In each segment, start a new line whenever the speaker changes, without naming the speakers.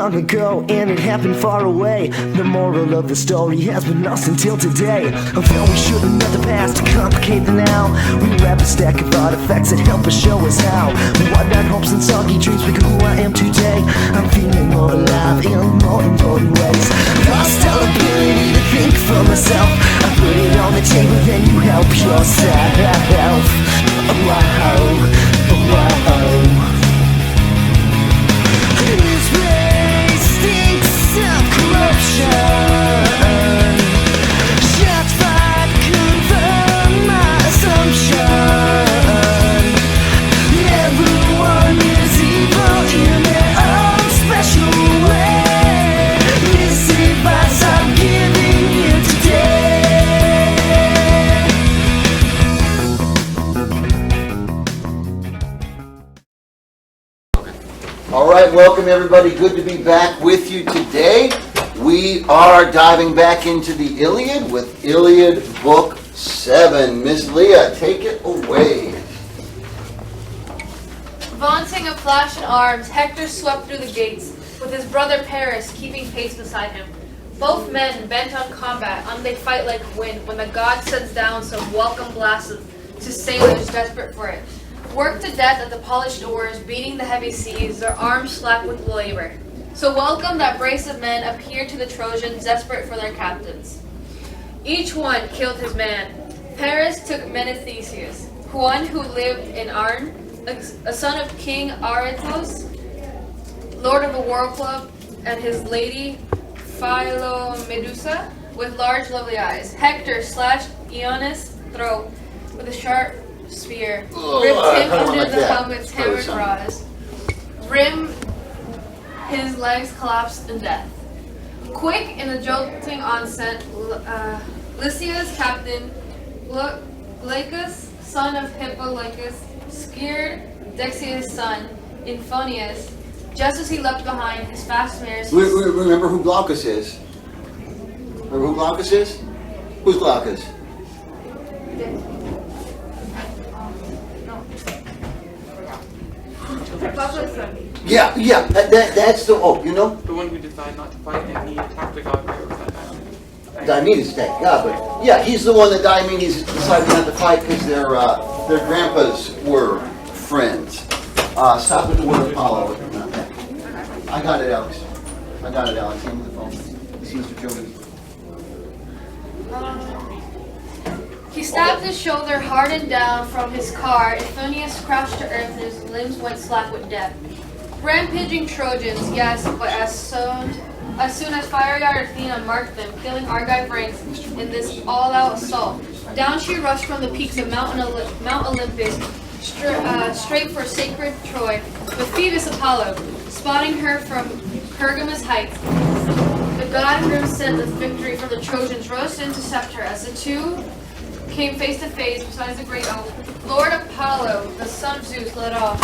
long ago, and it happened far away. The moral of the story has been lost until today. Although we shouldn't let the past complicate the now, we wrap a stack of artifacts that help us show us how. Whatnot hopes and soggy dreams become who I am today. I'm feeling more alive in more important ways. Lost all ability to think for myself. I put it on the table, then you help yourself. Wow, wow. This place stinks of corruption. Shots fired confirm my assumption. Everyone is evil in their own special way. This advice I'm giving you today.
All right, welcome everybody. Good to be back with you today. We are diving back into the Iliad with Iliad Book 7. Miss Leah, take it away.
Vaunting a flash in arms, Hector swept through the gates, with his brother Paris keeping pace beside him. Both men bent on combat, on they fight like wind, when the god sends down some welcome blast to sailors desperate for it. Worked to death at the polished oars, beating the heavy seas, their arms slack with labor. So welcome that brace of men appeared to the Trojans, desperate for their captains. Each one killed his man. Paris took Menethesius, one who lived in Arne, a son of King Aretos, lord of the war club, and his lady Philomedusa, with large lovely eyes. Hector slashed Ionis' throat with a sharp spear, ripped him under the helmet's hammered cross. Rim, his legs collapsed in death. Quick in the jolting onset, Lycia's captain, Glaucus, son of Hippolochus, scared Dexia's son, Infonius, just as he leapt behind his fast mares.
Remember who Glaucus is? Remember who Glaucus is? Who's Glaucus? Yeah, that's the, you know?
The one who decided not to fight and he attacked the god right over that.
Diomedes attacked God, but yeah, he's the one that Diomedes decided not to fight because their grandpas were friends. Stop at the word Apollo. I got it, Alex. Hand me the phone. This is Mr. Jones.
He stabbed his shoulder, hardened down from his car. Infonius crashed to earth and his limbs went slack with death. Rampaging Trojans, yes, but as soon as fiery-eyed Athena marked them, killing Argive ranks in this all-out assault, down she rushed from the peaks of Mount Olympus, straight for sacred Troy, with Phoebus Apollo, spotting her from Pergamus heights. The god who sent the victory for the Trojans rose to intercept her as the two came face to face beside the great oak. Lord Apollo, the son of Zeus, led off.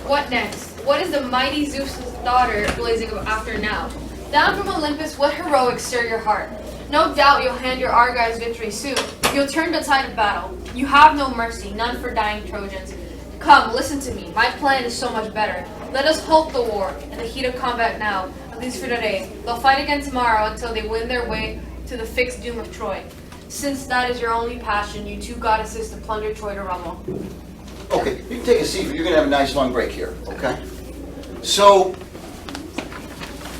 What next? What is the mighty Zeus' daughter blazing after now? Down from Olympus, what heroics stir your heart? No doubt you'll hand your Argives victory soon. You'll turn the tide of battle. You have no mercy, none for dying Trojans. Come, listen to me. My plan is so much better. Let us halt the war in the heat of combat now, at least for today. They'll fight again tomorrow until they win their way to the fixed doom of Troy. Since that is your only passion, you two goddesses to plunder Troy to rumble.
Okay, you can take a seat, but you're going to have a nice long break here, okay? So,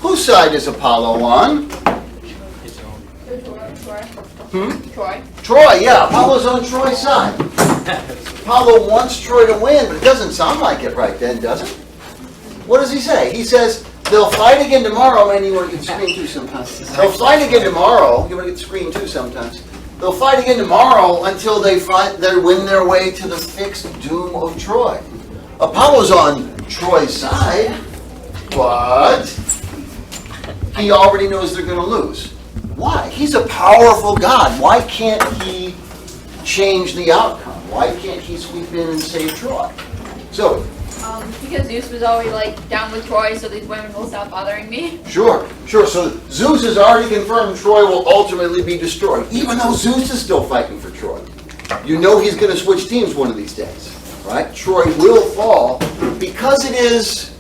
whose side is Apollo on?
Troy.
Troy, yeah, Apollo's on Troy's side. Apollo wants Troy to win, but it doesn't sound like it right then, does it? What does he say? He says, they'll fight again tomorrow, and you want to get screen too sometimes. They'll fight again tomorrow, you want to get screen too sometimes. They'll fight again tomorrow until they win their way to the fixed doom of Troy. Apollo's on Troy's side, but he already knows they're going to lose. Why? He's a powerful god. Why can't he change the outcome? Why can't he sweep in and save Troy? So,
Because Zeus was always like down with Troy, so these women will stop bothering me.
Sure. So Zeus has already confirmed Troy will ultimately be destroyed, even though Zeus is still fighting for Troy. You know he's going to switch teams one of these days, right? Troy will fall because it is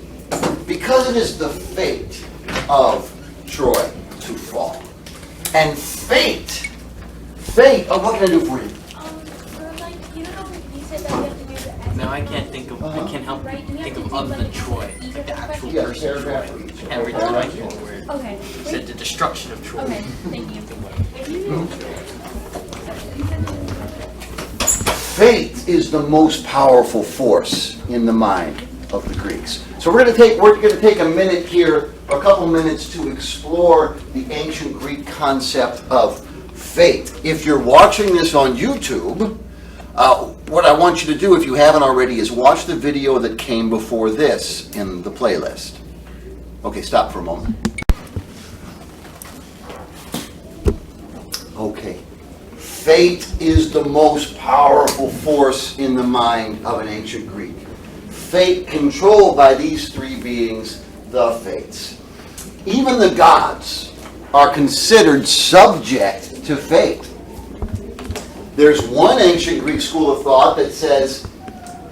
Because it is the fate of Troy to fall. And fate, oh, what can I do for you?
Like, you know how you said that you have to do the S?
No, I can't think of. I can't help
Right, you have
think
to
of
do
other
like
than
the
Troy,
each
like the
of the
actual
Yes,
person Troy.
paragraph for each.
I can't read the right one where it
Okay.
said the destruction of Troy.
Okay, thank you.
Fate is the most powerful force in the mind of the Greeks. So we're going to take a minute here, a couple minutes to explore the ancient Greek concept of fate. If you're watching this on YouTube, what I want you to do, if you haven't already, is watch the video that came before this in the playlist. Okay, stop for a moment. Okay. Fate is the most powerful force in the mind of an ancient Greek. Fate controlled by these three beings, the Fates. Even the gods are considered subject to fate. There's one ancient Greek school of thought that says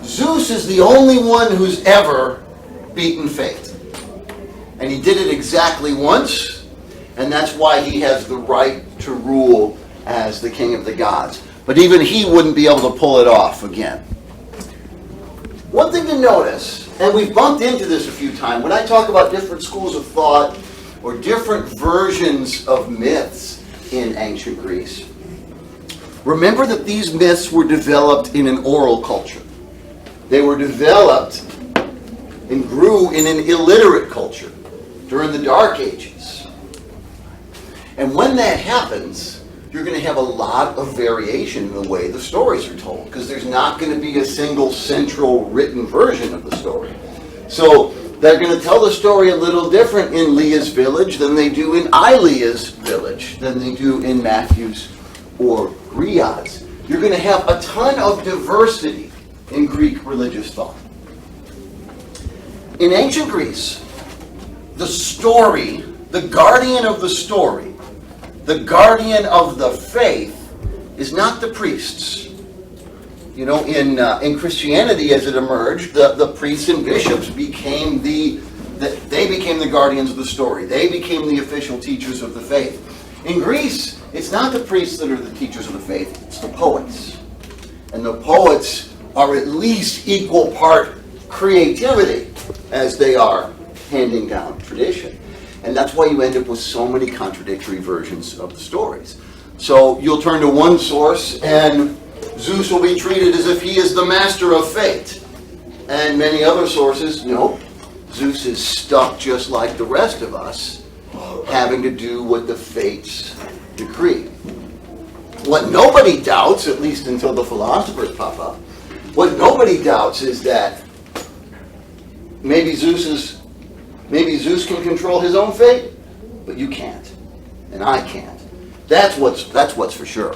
Zeus is the only one who's ever beaten fate. And he did it exactly once, and that's why he has the right to rule as the king of the gods. But even he wouldn't be able to pull it off again. One thing to notice, and we've bumped into this a few times, when I talk about different schools of thought or different versions of myths in ancient Greece, remember that these myths were developed in an oral culture. They were developed and grew in an illiterate culture during the Dark Ages. And when that happens, you're going to have a lot of variation in the way the stories are told, because there's not going to be a single central written version of the story. So they're going to tell the story a little different in Leah's village than they do in Iliad's village, than they do in Matthew's or Riyadh's. You're going to have a ton of diversity in Greek religious thought. In ancient Greece, the story, the guardian of the story, the guardian of the faith is not the priests. You know, in Christianity, as it emerged, the priests and bishops became the guardians of the story. They became the official teachers of the faith. In Greece, it's not the priests that are the teachers of the faith, it's the poets. And the poets are at least equal part creativity as they are handing down tradition. And that's why you end up with so many contradictory versions of the stories. So you'll turn to one source and Zeus will be treated as if he is the master of fate. And many other sources, no, Zeus is stuck just like the rest of us, having to do what the fates decree. What nobody doubts, at least until the philosophers pop up, what nobody doubts is that maybe Zeus can control his own fate, but you can't, and I can't. That's what's for sure.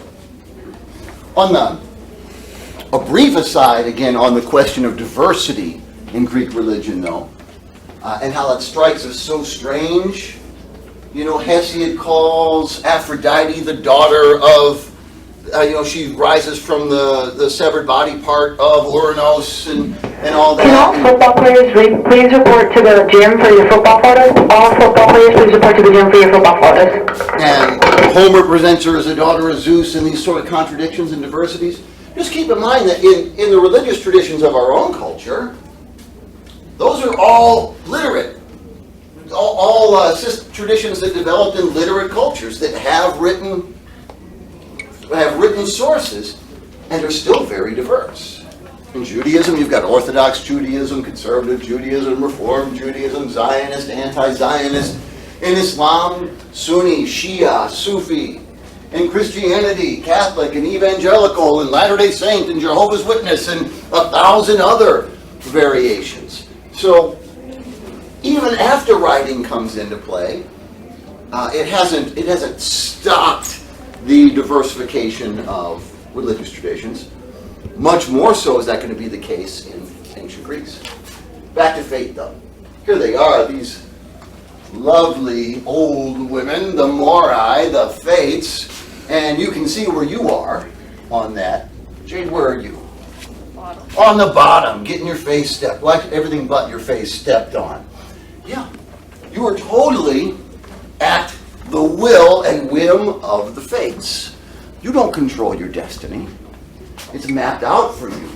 On a brief aside, again, on the question of diversity in Greek religion, though, and how that strikes us so strange. You know, Hesiod calls Aphrodite the daughter of, she rises from the severed body part of Uranos and all that.
Can all football players please report to the gym for your football photos? All football players please report to the gym for your football photos.
And Homer presents her as a daughter of Zeus, and these sort of contradictions and diversities. Just keep in mind that in the religious traditions of our own culture, those are all literate. All traditions that developed in literate cultures that have written sources and are still very diverse. In Judaism, you've got Orthodox Judaism, Conservative Judaism, Reform Judaism, Zionist, Anti-Zionist. In Islam, Sunni, Shia, Sufi. In Christianity, Catholic and Evangelical and Latter-day Saint and Jehovah's Witness and 1,000 other variations. So even after writing comes into play, it hasn't stopped the diversification of religious traditions. Much more so is that going to be the case in ancient Greece. Back to fate, though. Here they are, these lovely old women, the Morai, the Fates, and you can see where you are on that. Jade, where are you?
Bottom.
On the bottom, getting your face stepped, like everything but your face stepped on. Yeah. You are totally at the will and whim of the fates. You don't control your destiny. It's mapped out for you.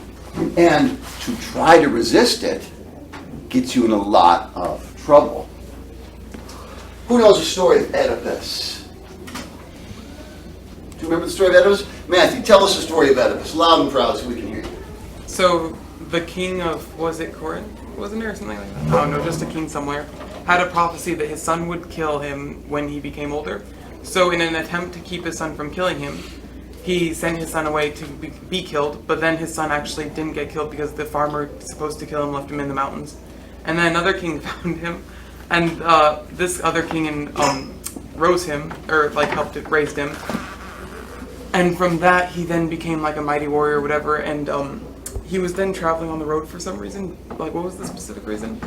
And to try to resist it gets you in a lot of trouble. Who knows the story of Oedipus? Do you remember the story of Oedipus? Matthew, tell us the story of Oedipus, loud and proud so we can hear you.
So the king of, was it Corinth? Wasn't there something like that? Oh no, just a king somewhere. Had a prophecy that his son would kill him when he became older. So in an attempt to keep his son from killing him, he sent his son away to be killed, but then his son actually didn't get killed because the farmer supposed to kill him left him in the mountains. And then another king found him, and this other king rose him, or like helped it, raised him. And from that, he then became like a mighty warrior or whatever, and he was then traveling on the road for some reason. Like, what was the specific reason?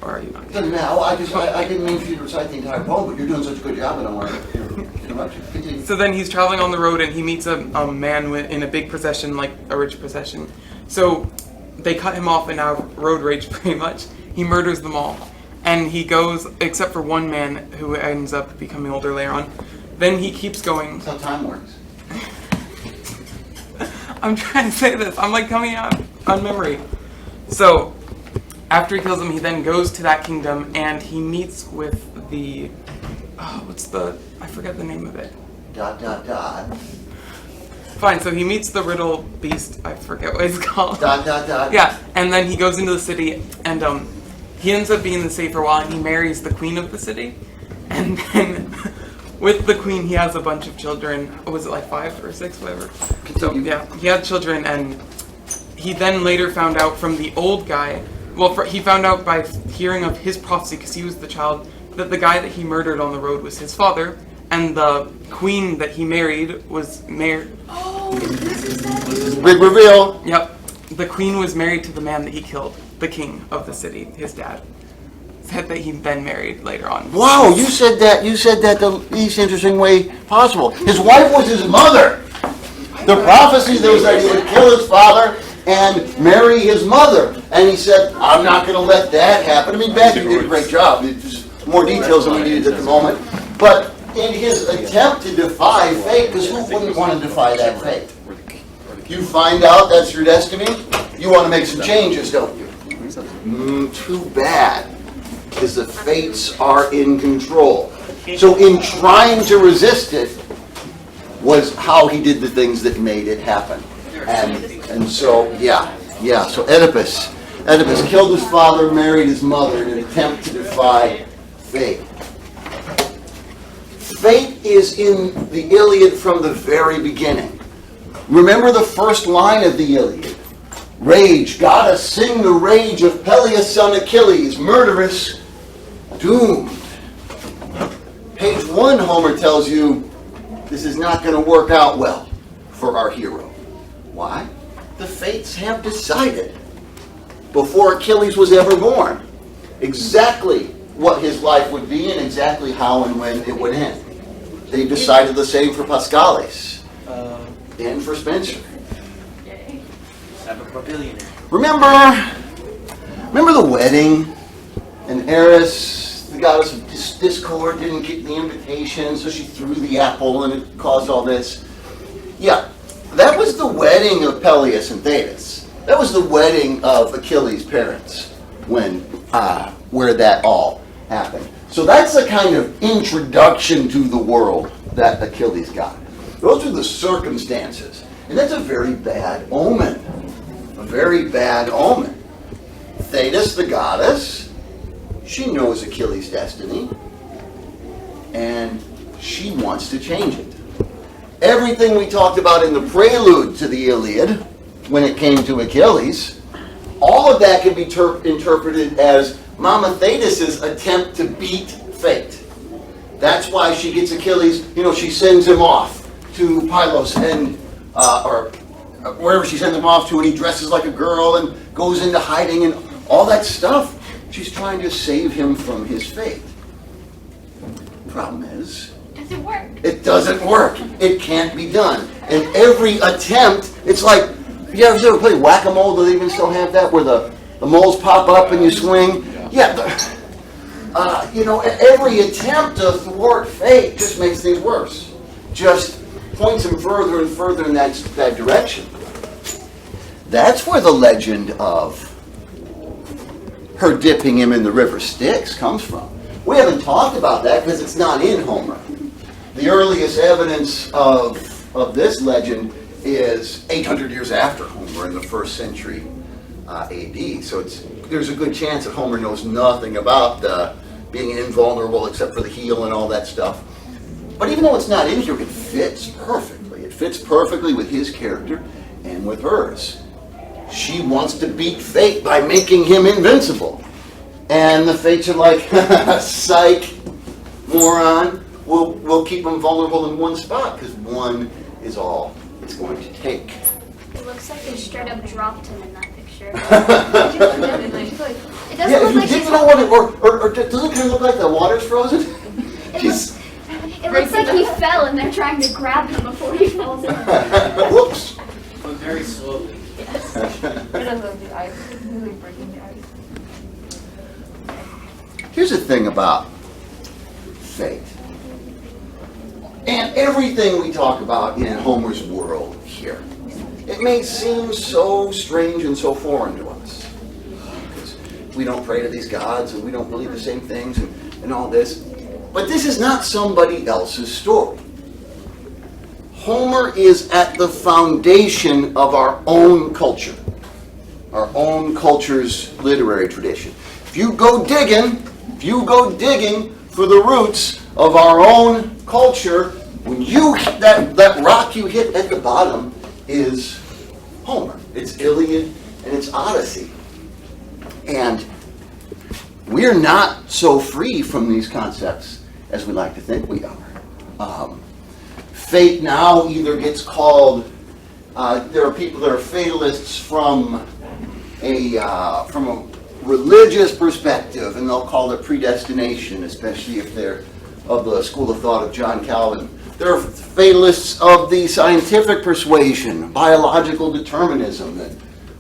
Or are you not?
Doesn't matter. I didn't mean for you to recite the entire poem, but you're doing such a good job, I don't want to interrupt you. Continue.
So then he's traveling on the road and he meets a man in a big procession, like a rich procession. So they cut him off and now road rage pretty much. He murders them all. And he goes, except for one man who ends up becoming older later on. Then he keeps going.
That's how time works.
I'm trying to say this. I'm like coming out on memory. So after he kills him, he then goes to that kingdom and he meets with the, I forget the name of it. ... Fine, so he meets the riddle beast, I forget what it's called. ... Yeah, and then he goes into the city and he ends up being the city for a while and he marries the queen of the city. And then with the queen he has a bunch of children. Was it like 5 or 6, whatever? So yeah, he had children and he then later found out from the old guy, he found out by hearing of his prophecy, because he was the child, that the guy that he murdered on the road was his father, and the queen that he married was married.
Oh, this is that.
Big reveal.
Yep, the queen was married to the man that he killed, the king of the city, his dad. Said that he then married later on.
Wow, you said that the least interesting way possible. His wife was his mother. The prophecy there was that he would kill his father and marry his mother. And he said, I'm not going to let that happen. I mean, Matthew did a great job. There's more details than we needed at the moment. But in his attempt to defy fate, because who wouldn't want to defy that fate? You find out that's your destiny, you want to make some changes, don't you? Too bad, because the fates are in control. So in trying to resist it was how he did the things that made it happen. And so, so Oedipus killed his father, married his mother in an attempt to defy fate. Fate is in the Iliad from the very beginning. Remember the first line of the Iliad. Rage, gotta sing the rage of Peleus' son Achilles, murderous, doomed. Page 1, Homer tells you, this is not going to work out well for our hero. Why? The fates have decided, before Achilles was ever born, exactly what his life would be and exactly how and when it would end. They decided the same for Paschalis and for Spencer. Remember the wedding? And Eris, the goddess of discord, didn't get the invitation, so she threw the apple and it caused all this. Yeah, that was the wedding of Peleus and Thetis. That was the wedding of Achilles' parents where that all happened. So that's the kind of introduction to the world that Achilles got. Those are the circumstances. And that's a very bad omen. A very bad omen. Thetis, the goddess, she knows Achilles' destiny, and she wants to change it. Everything we talked about in the prelude to the Iliad, when it came to Achilles, all of that can be interpreted as Mama Thetis' attempt to beat fate. That's why she gets Achilles, she sends him off to Pylos, and or wherever she sends him off to, and he dresses like a girl and goes into hiding and all that stuff. She's trying to save him from his fate. Problem is,
Doesn't work.
it doesn't work. It can't be done. And every attempt, it's like, you ever play whack-a-mole? Do they even still have that, where the moles pop up and you swing? Yeah, Every attempt to thwart fate just makes things worse. Just points him further and further in that direction. That's where the legend of her dipping him in the river Styx comes from. We haven't talked about that because it's not in Homer. The earliest evidence of this legend is 800 years after Homer in the 1st century AD. So there's a good chance that Homer knows nothing about being invulnerable except for the heel and all that stuff. But even though it's not in here, it fits perfectly. It fits perfectly with his character and with hers. She wants to beat fate by making him invincible. And the fates are like, psych, moron, we'll keep him vulnerable in one spot because one is all it's going to take.
It looks like they straight up dropped him in that picture. It doesn't
Yeah,
look
if you
like
didn't know what it, or does it kind of look like the water's frozen?
it looks like he fell and they're trying to grab him before he falls in.
Whoops.
But very slowly.
Yes. It doesn't look the ice. It's really breaking the ice.
Here's the thing about fate. And everything we talk about in Homer's world here, it may seem so strange and so foreign to us. Because we don't pray to these gods and we don't believe the same things and all this. But this is not somebody else's story. Homer is at the foundation of our own culture, our own culture's literary tradition. If you go digging for the roots of our own culture, when you hit that rock you hit at the bottom is Homer. It's Iliad and it's Odyssey. And we're not so free from these concepts as we like to think we are. Fate now either gets called, there are people that are fatalists from a religious perspective, and they'll call it predestination, especially if they're of the school of thought of John Calvin. There are fatalists of the scientific persuasion, biological determinism, that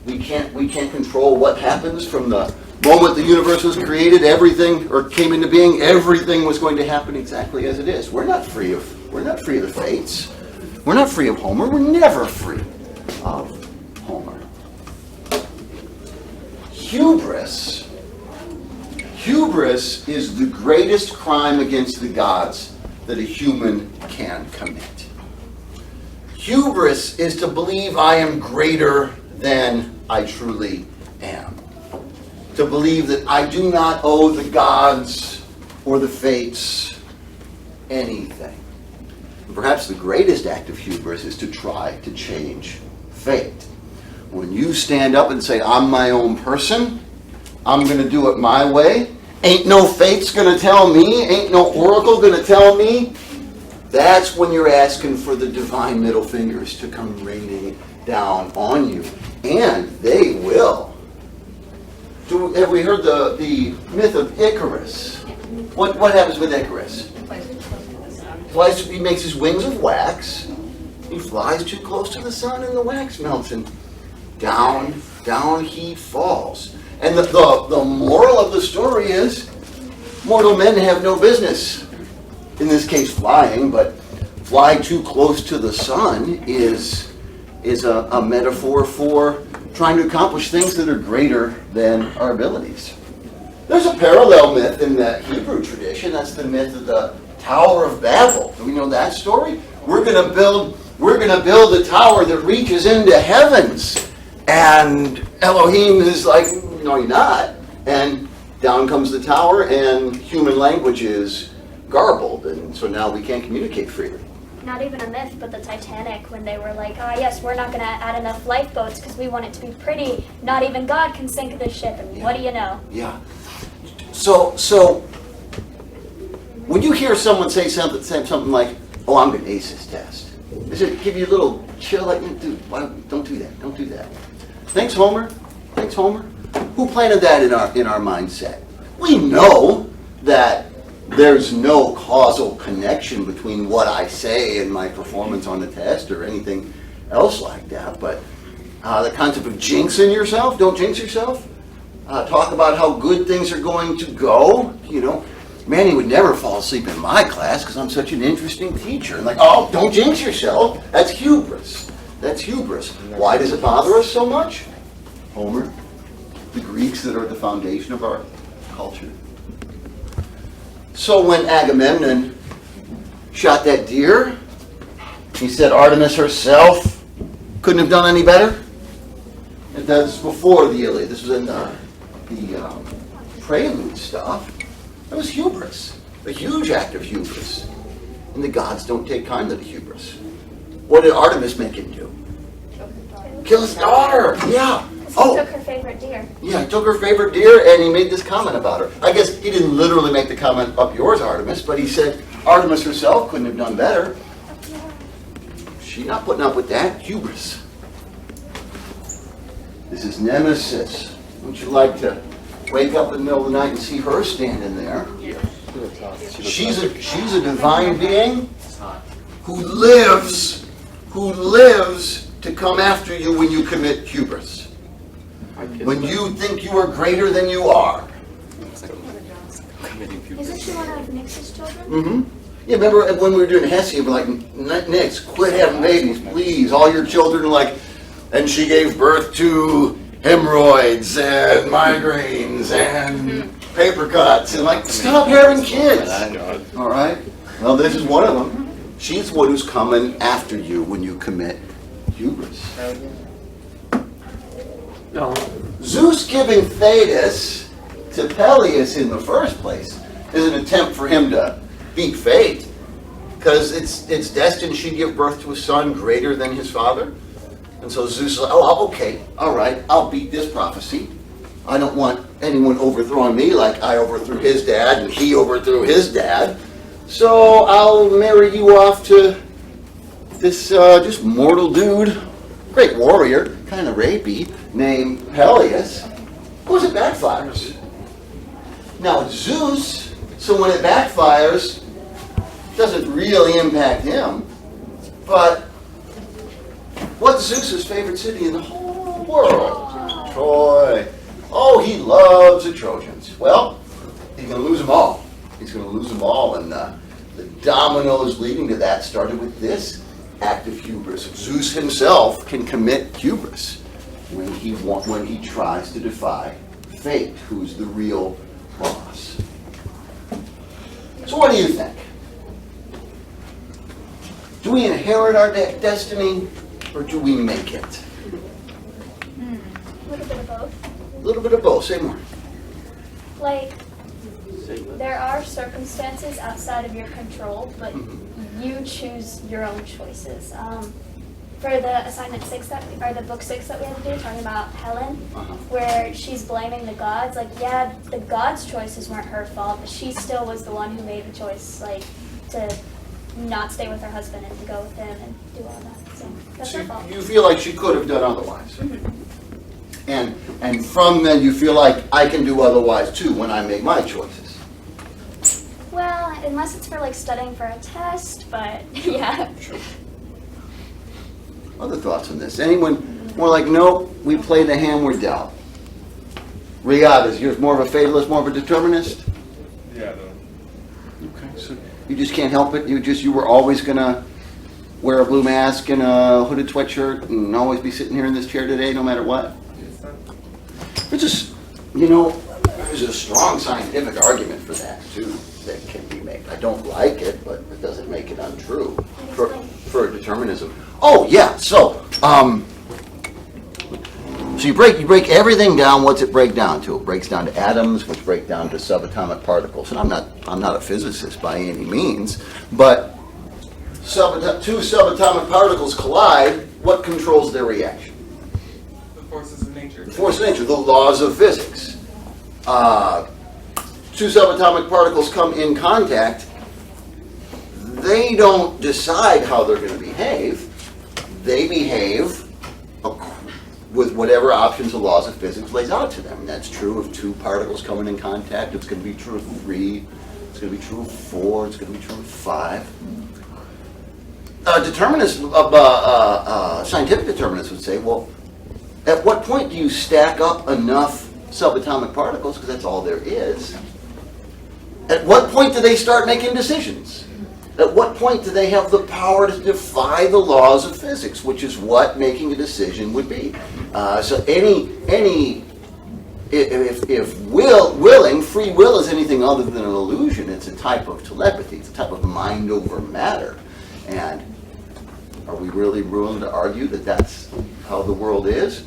we can't control what happens from the moment the universe was created, everything, or came into being, everything was going to happen exactly as it is. We're not free of the fates. We're not free of Homer. We're never free of Homer. Hubris is the greatest crime against the gods that a human can commit. Hubris is to believe I am greater than I truly am. To believe that I do not owe the gods or the fates anything. And perhaps the greatest act of hubris is to try to change fate. When you stand up and say, I'm my own person, I'm going to do it my way, ain't no fate's going to tell me, ain't no oracle going to tell me, that's when you're asking for the divine middle fingers to come raining down on you. And they will. Have we heard the myth of Icarus? What happens with Icarus? He makes his wings of wax. He flies too close to the sun and the wax melts and down he falls. And the moral of the story is mortal men have no business, in this case flying, but fly too close to the sun is a metaphor for trying to accomplish things that are greater than our abilities. There's a parallel myth in the Hebrew tradition. That's the myth of the Tower of Babel. Do we know that story? We're going to build a tower that reaches into heavens. And Elohim is like, no, you're not. And down comes the tower, and human language is garbled, and so now we can't communicate freely.
Not even a myth, but the Titanic, when they were like, yes, we're not going to add enough lifeboats because we want it to be pretty. Not even God can sink this ship, and what do you know? Yeah.
So when you hear someone say something like, oh, I'm going to ace this test, does it give you a little chill, like, dude, don't do that, don't do that. Thanks, Homer. Who planted that in our mindset? We know that there's no causal connection between what I say and my performance on the test or anything else like that. But the concept of jinxing yourself, don't jinx yourself. Talk about how good things are going to go. Manny would never fall asleep in my class because I'm such an interesting teacher. And like, oh, don't jinx yourself. That's hubris. That's hubris. Why does it bother us so much? Homer, the Greeks that are the foundation of our culture. So when Agamemnon shot that deer, he said Artemis herself couldn't have done any better. And that's before the Iliad. This was in the prelude stuff. That was hubris, a huge act of hubris. And the gods don't take kindly to hubris. What did Artemis make him do? Kill his daughter. Yeah.
He took her favorite deer.
Yeah, he took her favorite deer and he made this comment about her. I guess he didn't literally make the comment, up yours, Artemis, but he said Artemis herself couldn't have done better. She's not putting up with that. Hubris. This is Nemesis. Wouldn't you like to wake up in the middle of the night and see her standing there? She's a divine being who lives to come after you when you commit hubris. When you think you are greater than you are.
Isn't she one of Nix's children?
Mm-hmm. Yeah, remember when we were doing Hessie, we're like, Nix, quit having babies, please. All your children are like, and she gave birth to hemorrhoids and migraines and paper cuts. And like, stop having kids. All right? Well, this is one of them. She's the one who's coming after you when you commit hubris.
No.
Zeus giving Thetis to Peleus in the first place is an attempt for him to beat fate, because it's destined she'd give birth to a son greater than his father. And so Zeus is like, oh, okay, all right, I'll beat this prophecy. I don't want anyone overthrowing me like I overthrew his dad and he overthrew his dad. So I'll marry you off to this just mortal dude, great warrior, kind of rapey, named Peleus. Of course it backfires. Now Zeus, so when it backfires, it doesn't really impact him. But what's Zeus's favorite city in the whole world? Troy. Oh, he loves the Trojans. Well, he's going to lose them all. He's going to lose them all, and the dominoes leading to that started with this act of hubris. Zeus himself can commit hubris when he tries to defy fate, who's the real boss. So what do you think? Do we inherit our destiny, or do we make it?
A little bit of both.
A little bit of both. Say more.
Like, there are circumstances outside of your control, but you choose your own choices. For the assignment 6 or the book 6 that we had to do, talking about Helen, where she's blaming the gods. Like, yeah, the gods' choices weren't her fault, but she still was the one who made the choice, like, to not stay with her husband and to go with him and do all that. So that's her fault.
You feel like she could have done otherwise. And from then you feel like I can do otherwise too when I make my choices.
Well, unless it's for like studying for a test, but yeah.
Sure. Other thoughts on this? Anyone more like, nope, we play the hand we're dealt? Riyadh, is yours more of a fatalist, more of a determinist?
Yeah, no.
Okay, so you just can't help it? You were always gonna wear a blue mask and a hooded sweatshirt and always be sitting here in this chair today no matter what? It's just, there's a strong scientific argument for that too that can be made. I don't like it, but it doesn't make it untrue for determinism. Oh yeah, so you break everything down. What's it break down to? It breaks down to atoms, which break down to subatomic particles. And I'm not a physicist by any means, but two subatomic particles collide. What controls their reaction?
Forces of nature.
The forces of nature, the laws of physics. Two subatomic particles come in contact. They don't decide how they're going to behave. They behave with whatever options the laws of physics lays out to them. And that's true of two particles coming in contact. It's going to be true of 3. It's going to be true of 4. It's going to be true of 5. Scientific determinists would say, well, at what point do you stack up enough subatomic particles, because that's all there is, At what point do they start making decisions? At what point do they have the power to defy the laws of physics, which is what making a decision would be? So if willing, free will is anything other than an illusion, it's a type of telepathy, it's a type of mind over matter. And are we really willing to argue that that's how the world is?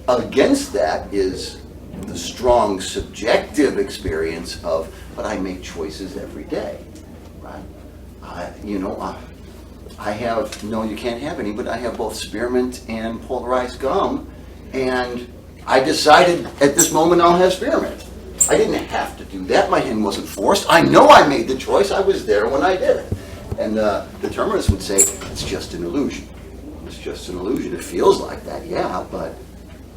Against that is the strong subjective experience of, but I make choices every day, right? I have, no, you can't have any, but I have both spearmint and polarized gum, and I decided at this moment I'll have spearmint. I didn't have to do that. My hand wasn't forced. I know I made the choice. I was there when I did it. And determinists would say, it's just an illusion. It's just an illusion. It feels like that, yeah, but,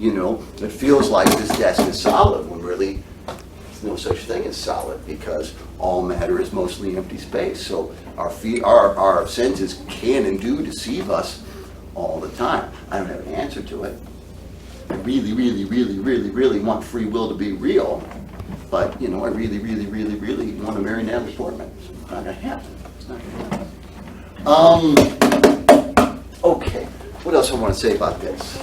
it feels like this desk is solid when really there's no such thing as solid, because all matter is mostly empty space. So our senses can and do deceive us all the time. I don't have an answer to it. I really, really, really, really, really want free will to be real, but, I really, really, really, really want to marry Natalie Portman. It's not going to happen. It's not going to happen. Okay, what else I want to say about this?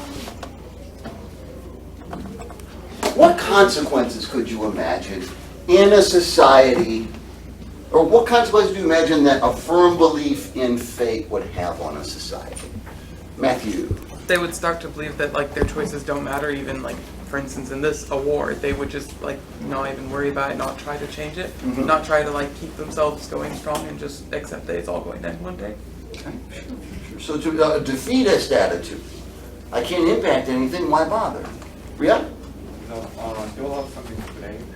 What consequences could you imagine in a society, or what consequences do you imagine that a firm belief in fate would have on a society? Matthew?
They would start to believe that their choices don't matter, even for instance in this award, they would just not even worry about it, not try to change it, not try to keep themselves going strong and just accept that it's all going to end one day.
Okay, sure. So to a defeatist attitude, I can't impact anything, why bother? Rhea?
No, you'll have something to blame.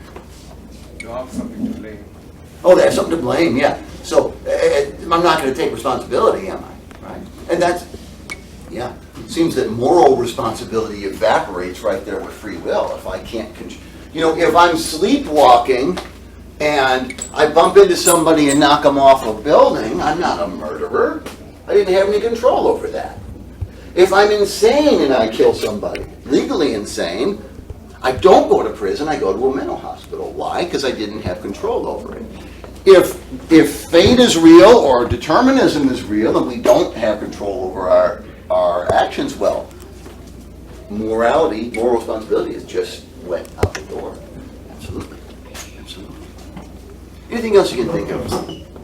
You'll have something to blame.
Oh, they have something to blame, yeah. So I'm not going to take responsibility, am I? Right? And that's, yeah. Seems that moral responsibility evaporates right there with free will. If I can't, if I'm sleepwalking and I bump into somebody and knock them off a building, I'm not a murderer. I didn't have any control over that. If I'm insane and I kill somebody, legally insane, I don't go to prison, I go to a mental hospital. Why? Because I didn't have control over it. If fate is real or determinism is real and we don't have control over our actions, well, morality, moral responsibility is just went out the door. Absolutely. Absolutely. Anything else you can think of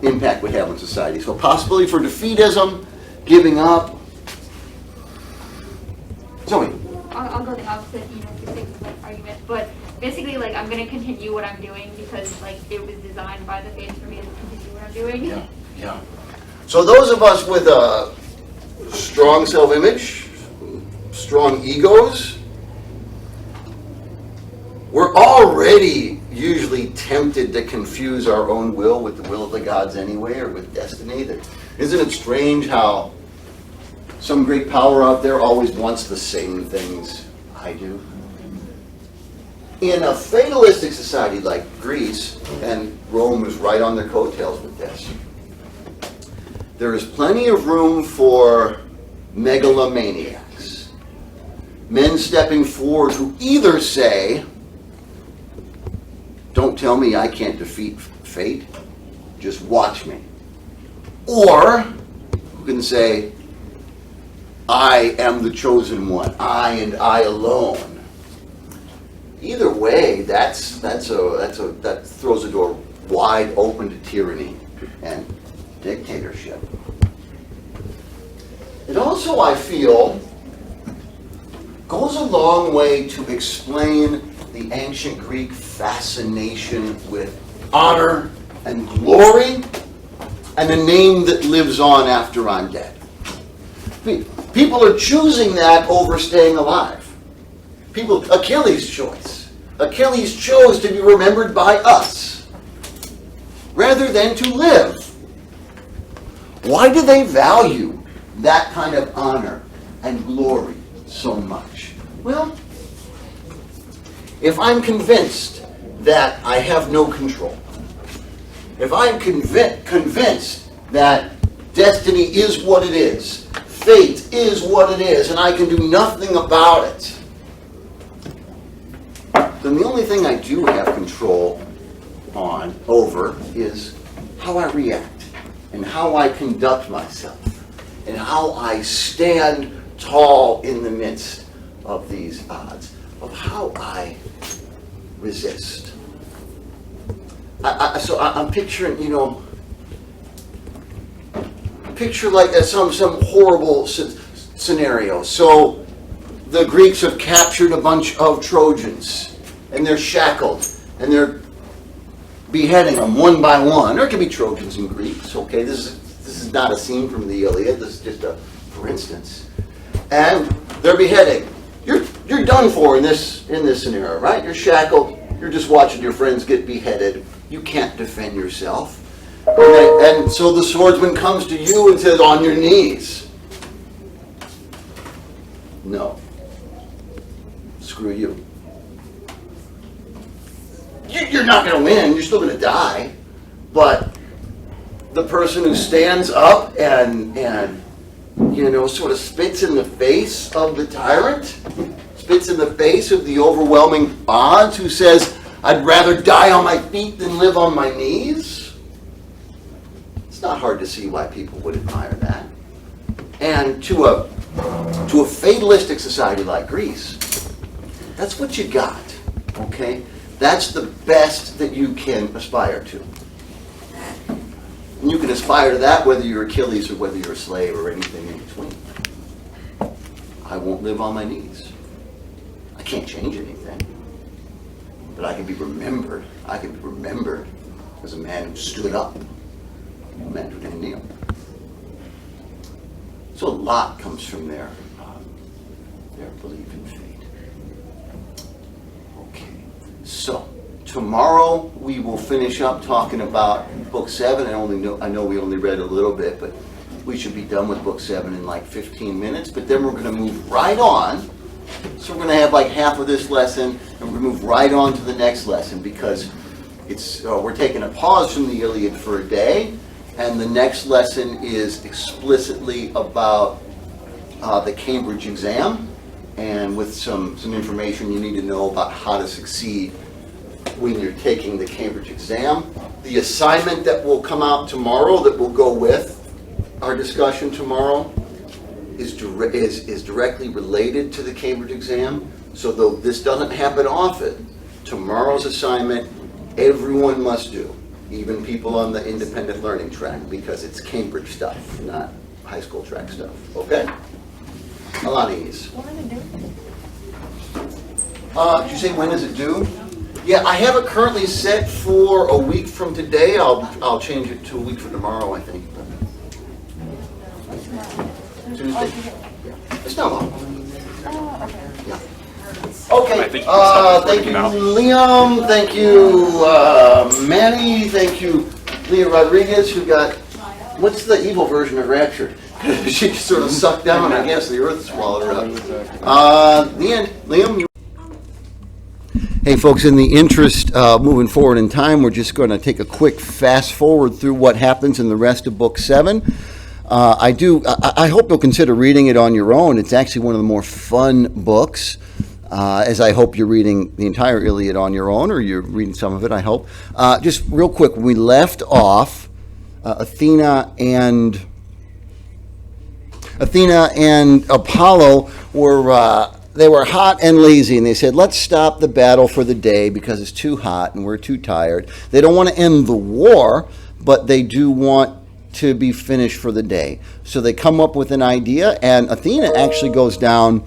impact would have on society? So possibility for defeatism, giving up. Zoe.
I'll go the opposite, if you think argument, but basically, I'm going to continue what I'm doing because, it was designed by the fates for me to continue what I'm doing.
Yeah. So those of us with a strong self-image, strong egos, we're already usually tempted to confuse our own will with the will of the gods anyway, or with destiny. Isn't it strange how some great power out there always wants the same things I do? In a fatalistic society like Greece, and Rome is right on their coattails with this, there is plenty of room for megalomaniacs. Men stepping forward who either say, don't tell me I can't defeat fate, just watch me. Or who can say, I am the chosen one, I and I alone. Either way, that throws a door wide open to tyranny and dictatorship. It also, I feel, goes a long way to explain the ancient Greek fascination with honor and glory and a name that lives on after I'm dead. People are choosing that over staying alive. Achilles' choice. Achilles chose to be remembered by us rather than to live. Why do they value that kind of honor and glory so much? Well, if I'm convinced that I have no control, if I'm convinced that destiny is what it is, fate is what it is, and I can do nothing about it, then the only thing I do have control over is how I react and how I conduct myself and how I stand tall in the midst of these odds, of how I resist. So I'm picturing, picture like some horrible scenario. So the Greeks have captured a bunch of Trojans, and they're shackled, and they're beheading them one by one. Or it could be Trojans and Greeks. Okay, this is not a scene from the Iliad. This is just a for instance. And they're beheading. You're done for in this scenario, right? You're shackled. You're just watching your friends get beheaded. You can't defend yourself. And so the swordsman comes to you and says, on your knees. No. Screw you. You're not going to win. You're still going to die. But the person who stands up and sort of spits in the face of the tyrant, spits in the face of the overwhelming odds, who says, I'd rather die on my feet than live on my knees. It's not hard to see why people would admire that. And to a fatalistic society like Greece, that's what you got, okay? That's the best that you can aspire to. And you can aspire to that whether you're Achilles or whether you're a slave or anything in between. I won't live on my knees. I can't change anything. But I can be remembered. I can be remembered as a man who stood up, a man who didn't kneel. So a lot comes from their belief in fate. Okay, so tomorrow we will finish up talking about Book 7. I know we only read a little bit, but we should be done with Book 7 in like 15 minutes. But then we're going to move right on. So we're going to have like half of this lesson, and we're going to move right on to the next lesson because we're taking a pause from the Iliad for a day, and the next lesson is explicitly about the Cambridge exam, and with some information you need to know about how to succeed when you're taking the Cambridge exam. The assignment that will come out tomorrow that will go with our discussion tomorrow is directly related to the Cambridge exam. So though this doesn't happen often, tomorrow's assignment everyone must do, even people on the independent learning track, because it's Cambridge stuff, not high school track stuff. Okay? A lot of ease. Did you say when is it due? Yeah, I have it currently set for a week from today. I'll change it to a week from tomorrow, I think. Tuesday. It's not long. Yeah. Okay. Thank you, Liam. Thank you, Manny. Thank you, Leah Rodriguez, who got, what's the evil version of Raptured? She just sort of sucked down, I guess. The earth swallowed her up. The end. Liam, Hey folks, in the interest moving forward in time, we're just going to take a quick fast forward through what happens in the rest of Book 7. I hope you'll consider reading it on your own. It's actually one of the more fun books, as I hope you're reading the entire Iliad on your own, or you're reading some of it, I hope. Just real quick, when we left off, Athena and Apollo were hot and lazy, and they said, let's stop the battle for the day because it's too hot and we're too tired. They don't want to end the war, but they do want to be finished for the day. So they come up with an idea, and Athena actually goes down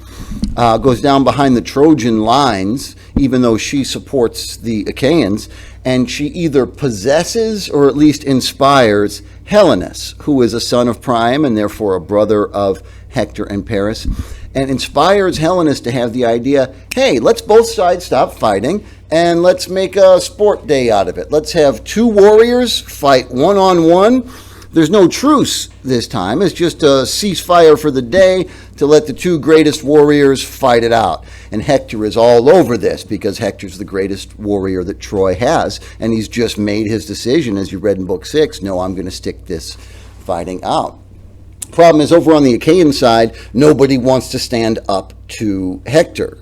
behind the Trojan lines, even though she supports the Achaeans, and she either possesses or at least inspires Helenus, who is a son of Priam and therefore a brother of Hector and Paris, and inspires Helenus to have the idea, hey, let's both sides stop fighting and let's make a sport day out of it. Let's have two warriors fight one-on-one. There's no truce this time. It's just a ceasefire for the day to let the two greatest warriors fight it out. And Hector is all over this because Hector's the greatest warrior that Troy has, and he's just made his decision, as you read in Book 6, no, I'm going to stick this fighting out. Problem is, over on the Achaean side, nobody wants to stand up to Hector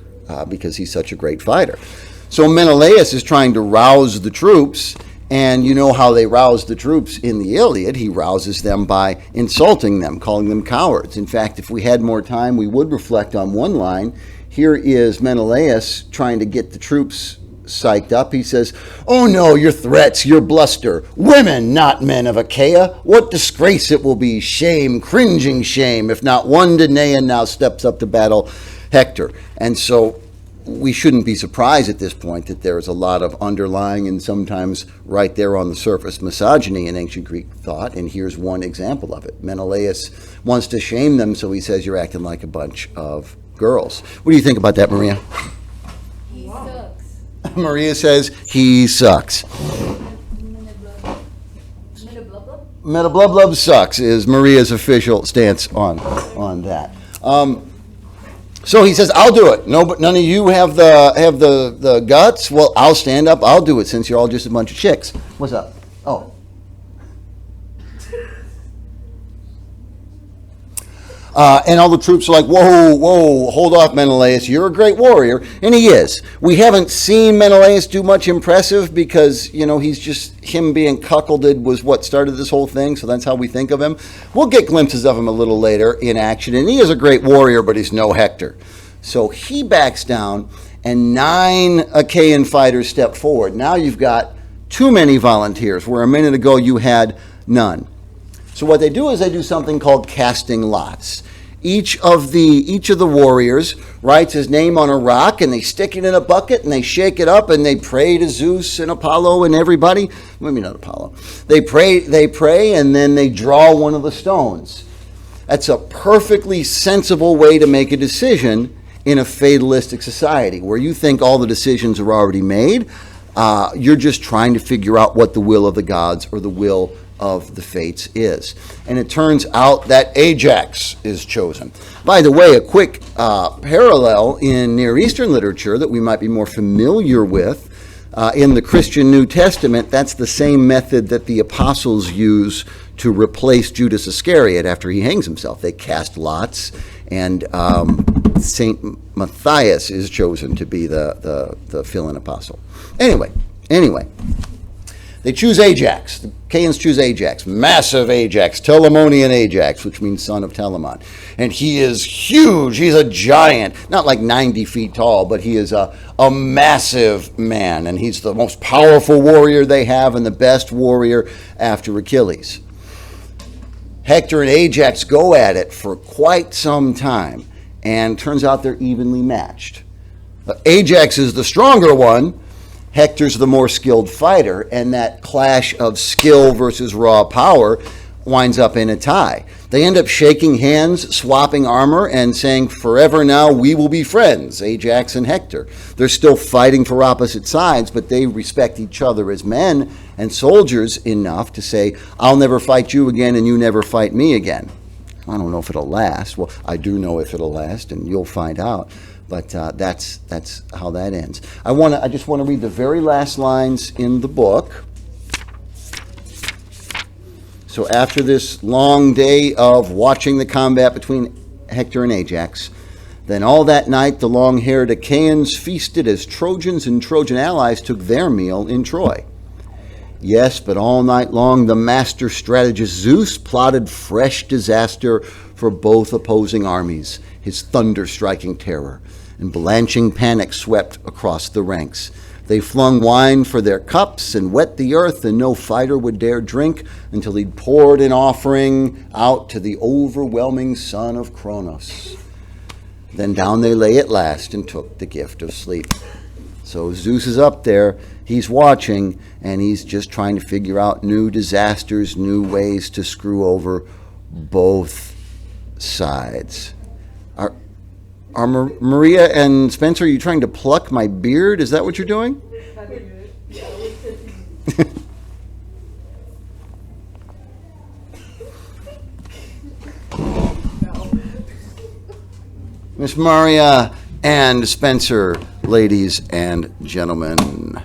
because he's such a great fighter. So Menelaus is trying to rouse the troops, And you know how they rouse the troops in the Iliad. He rouses them by insulting them, calling them cowards. In fact, if we had more time, we would reflect on one line. Here is Menelaus trying to get the troops psyched up. He says, "Oh no, your threats, your bluster. Women, not men of Achaia. What disgrace it will be. Shame, cringing shame, if not one Danaan now steps up to battle Hector." And so we shouldn't be surprised at this point that there's a lot of underlying and sometimes right there on the surface misogyny in ancient Greek thought, and here's one example of it. Menelaus wants to shame them, so he says, "You're acting like a bunch of girls." What do you think about that, Maria?
He sucks.
Maria says, "He sucks." Meta blub blub sucks is Maria's official stance on that. So he says, "I'll do it. No, but none of you have the guts. Well, I'll stand up. I'll do it since you're all just a bunch of chicks." What's up? Oh. And all the troops are like, "Whoa, whoa, hold off, Menelaus. You're a great warrior." And he is. We haven't seen Menelaus do much impressive because, he's just, him being cuckolded was what started this whole thing, so that's how we think of him. We'll get glimpses of him a little later in action, and he is a great warrior, but he's no Hector. So he backs down, and 9 Achaean fighters step forward. Now you've got too many volunteers, where a minute ago you had none. So what they do is they do something called casting lots. Each of the warriors writes his name on a rock, and they stick it in a bucket, and they shake it up, and they pray to Zeus and Apollo and everybody. Maybe not Apollo. They pray, and then they draw one of the stones. That's a perfectly sensible way to make a decision in a fatalistic society, where you think all the decisions are already made. You're just trying to figure out what the will of the gods or the will of the fates is. And it turns out that Ajax is chosen. By the way, a quick parallel in Near Eastern literature that we might be more familiar with in the Christian New Testament, that's the same method that the apostles use to replace Judas Iscariot after he hangs himself. They cast lots, and St. Matthias is chosen to be the fill-in apostle. Anyway. They choose Ajax. The Achaeans choose Ajax, massive Ajax, Telamonian Ajax, which means son of Telamon. And he is huge. He's a giant, not like 90 feet tall, but he is a massive man. And he's the most powerful warrior they have and the best warrior after Achilles. Hector and Ajax go at it for quite some time, and turns out they're evenly matched. Ajax is the stronger one. Hector's the more skilled fighter, and that clash of skill versus raw power winds up in a tie. They end up shaking hands, swapping armor, and saying, "Forever now we will be friends," Ajax and Hector. They're still fighting for opposite sides, but they respect each other as men and soldiers enough to say, "I'll never fight you again, and you never fight me again." I don't know if it'll last. Well, I do know if it'll last, and you'll find out. But that's how that ends. I just want to read the very last lines in the book. So after this long day of watching the combat between Hector and Ajax, then all that night the long-haired Achaeans feasted as Trojans and Trojan allies took their meal in Troy. Yes, but all night long the master strategist Zeus plotted fresh disaster for both opposing armies, his thunder-striking terror and blanching panic swept across the ranks. They flung wine for their cups and wet the earth, and no fighter would dare drink until he'd poured an offering out to the overwhelming son of Kronos. Then down they lay at last and took the gift of sleep. So Zeus is up there, he's watching, and he's just trying to figure out new disasters, new ways to screw over both sides. Are Maria and Spencer, are you trying to pluck my beard? Is that what you're doing? Miss Maria and Spencer, ladies and gentlemen.